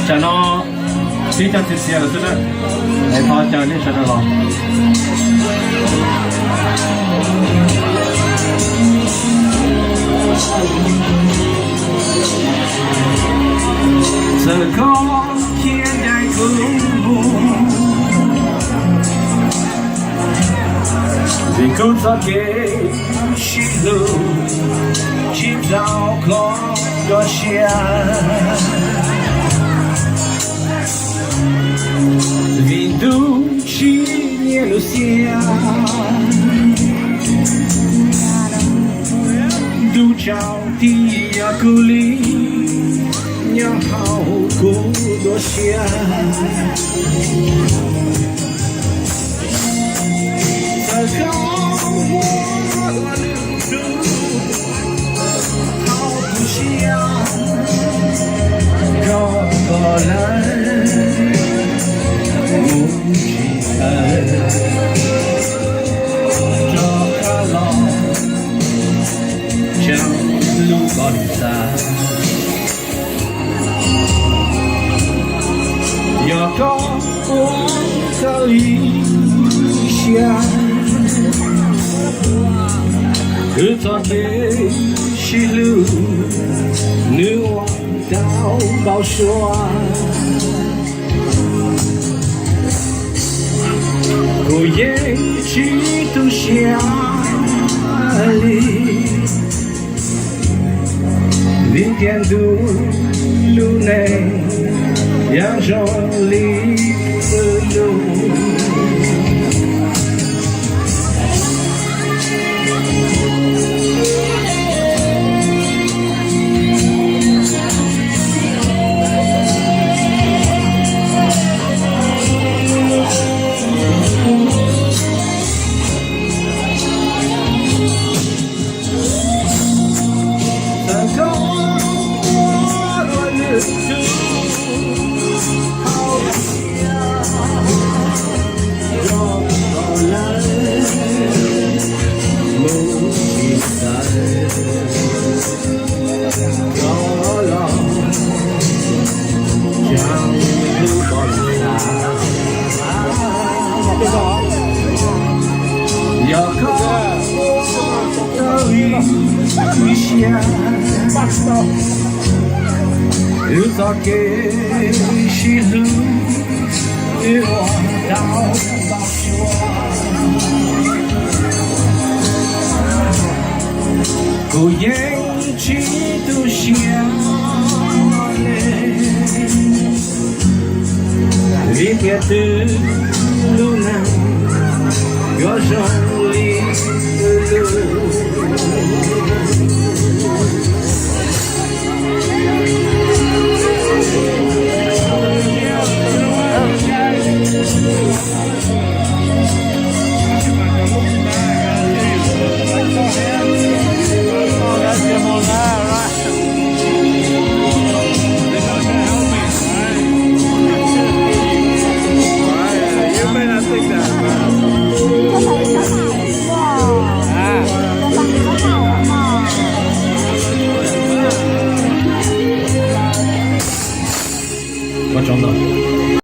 chả nó tí cho thịt xìa là tốt đấy để thôi chờ đi cho nó lò giờ có kia đại cũng vì câu ta kể chỉ lưu chỉ đau có đó chia vì đủ chỉ nhớ lu xia đủ chào thì aku li nhớ hao cô đó chia giờ không có lại muốn chỉ cho cả lòng trong lúc còn xa giờ có sao ý xa cứ cho thế chỉ lưu nước đau bao xóa cô yên chỉ tu xa li vì tiền đủ lưu này yang cho li lưu giờ có tới xa ước gió kề chỉ lưu yêu đau bao xóa cô yên chỉ tu xa vì thiệt từ lúc nào có rồi